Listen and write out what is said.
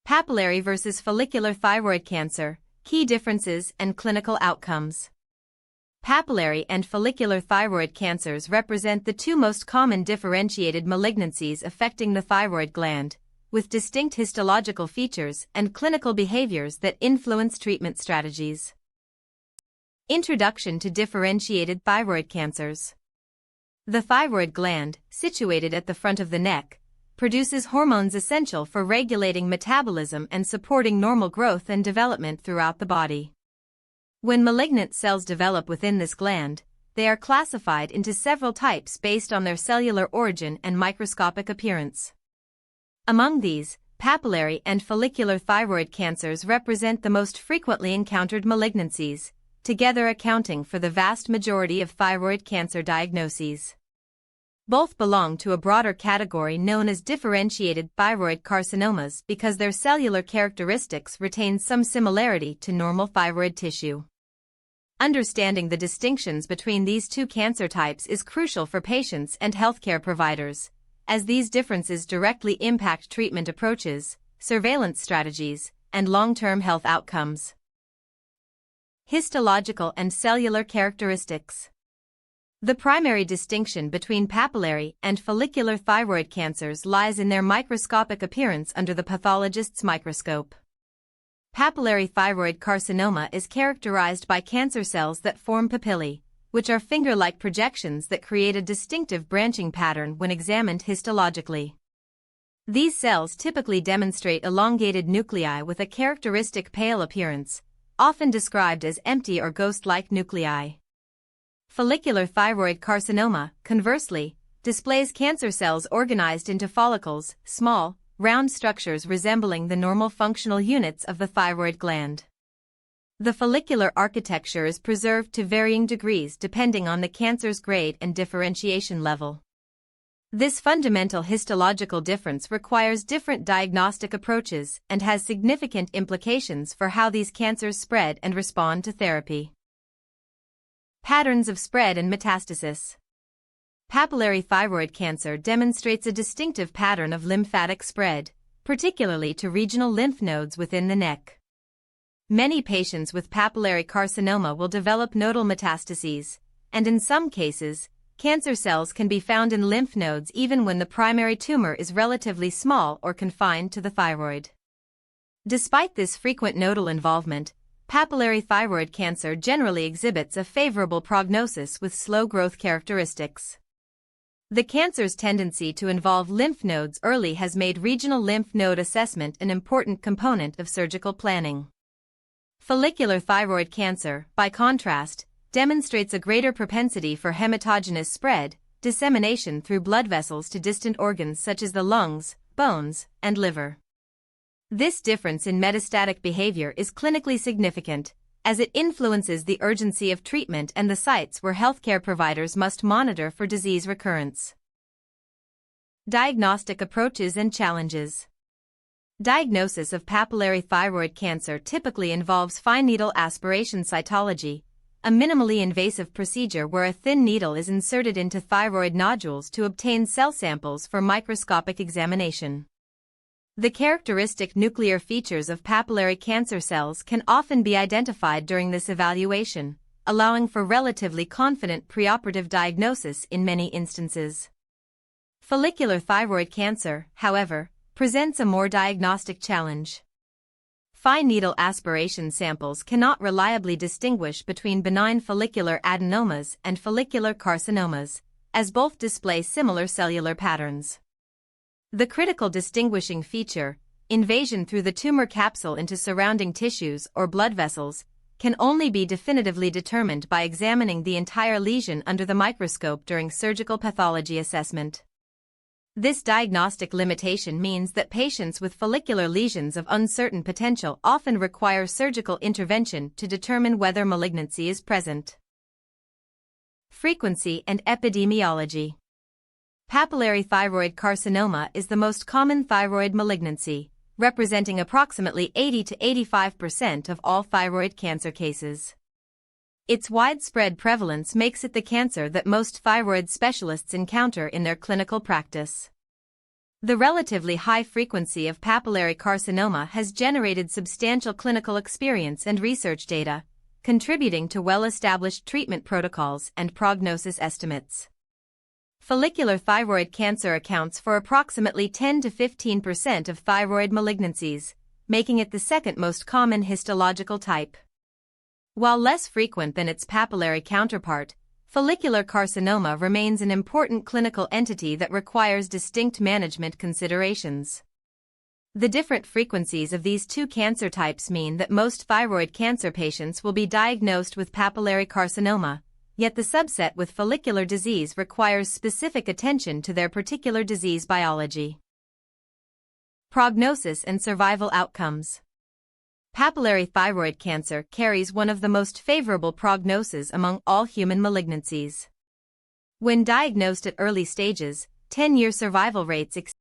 Papillary versus follicular thyroid cancer, key differences and clinical outcomes. Papillary and follicular thyroid cancers represent the two most common differentiated malignancies affecting the thyroid gland, with distinct histological features and clinical behaviors that influence treatment strategies. Introduction to differentiated thyroid cancers. The thyroid gland, situated at the front of the neck, produces hormones essential for regulating metabolism and supporting normal growth and development throughout the body. When malignant cells develop within this gland, they are classified into several types based on their cellular origin and microscopic appearance. Among these, papillary and follicular thyroid cancers represent the most frequently encountered malignancies, together accounting for the vast majority of thyroid cancer diagnoses. Both belong to a broader category known as differentiated thyroid carcinomas because their cellular characteristics retain some similarity to normal thyroid tissue. Understanding the distinctions between these two cancer types is crucial for patients and healthcare providers, as these differences directly impact treatment approaches, surveillance strategies, and long-term health outcomes. Histological and cellular characteristics. The primary distinction between papillary and follicular thyroid cancers lies in their microscopic appearance under the pathologist's microscope. Papillary thyroid carcinoma is characterized by cancer cells that form papillae, which are finger-like projections that create a distinctive branching pattern when examined histologically. These cells typically demonstrate elongated nuclei with a characteristic pale appearance, often described as empty or ghost-like nuclei. Follicular thyroid carcinoma, conversely, displays cancer cells organized into follicles, small, round structures resembling the normal functional units of the thyroid gland. The follicular architecture is preserved to varying degrees depending on the cancer's grade and differentiation level. This fundamental histological difference requires different diagnostic approaches and has significant implications for how these cancers spread and respond to therapy. Patterns of spread and metastasis. Papillary thyroid cancer demonstrates a distinctive pattern of lymphatic spread, particularly to regional lymph nodes within the neck. Many patients with papillary carcinoma will develop nodal metastases, and in some cases, cancer cells can be found in lymph nodes even when the primary tumor is relatively small or confined to the thyroid. Despite this frequent nodal involvement, papillary thyroid cancer generally exhibits a favorable prognosis with slow growth characteristics. The cancer's tendency to involve lymph nodes early has made regional lymph node assessment an important component of surgical planning. Follicular thyroid cancer, by contrast, demonstrates a greater propensity for hematogenous spread, dissemination through blood vessels to distant organs such as the lungs, bones, and liver. This difference in metastatic behavior is clinically significant, as it influences the urgency of treatment and the sites where healthcare providers must monitor for disease recurrence. Diagnostic approaches and challenges. Diagnosis of papillary thyroid cancer typically involves fine needle aspiration cytology, a minimally invasive procedure where a thin needle is inserted into thyroid nodules to obtain cell samples for microscopic examination. The characteristic nuclear features of papillary cancer cells can often be identified during this evaluation, allowing for relatively confident preoperative diagnosis in many instances. Follicular thyroid cancer, however, presents a more diagnostic challenge. Fine needle aspiration samples cannot reliably distinguish between benign follicular adenomas and follicular carcinomas, as both display similar cellular patterns. The critical distinguishing feature, invasion through the tumor capsule into surrounding tissues or blood vessels, can only be definitively determined by examining the entire lesion under the microscope during surgical pathology assessment. This diagnostic limitation means that patients with follicular lesions of uncertain potential often require surgical intervention to determine whether malignancy is present. Frequency and epidemiology. Papillary thyroid carcinoma is the most common thyroid malignancy, representing approximately 80 to 85% of all thyroid cancer cases. Its widespread prevalence makes it the cancer that most thyroid specialists encounter in their clinical practice. The relatively high frequency of papillary carcinoma has generated substantial clinical experience and research data, contributing to well-established treatment protocols and prognosis estimates. Follicular thyroid cancer accounts for approximately 10 to 15% of thyroid malignancies, making it the second most common histological type. While less frequent than its papillary counterpart, follicular carcinoma remains an important clinical entity that requires distinct management considerations. The different frequencies of these two cancer types mean that most thyroid cancer patients will be diagnosed with papillary carcinoma, yet the subset with follicular disease requires specific attention to their particular disease biology. Prognosis and survival outcomes. Papillary thyroid cancer carries one of the most favorable prognoses among all human malignancies. When diagnosed at early stages, 10-year survival rates exceed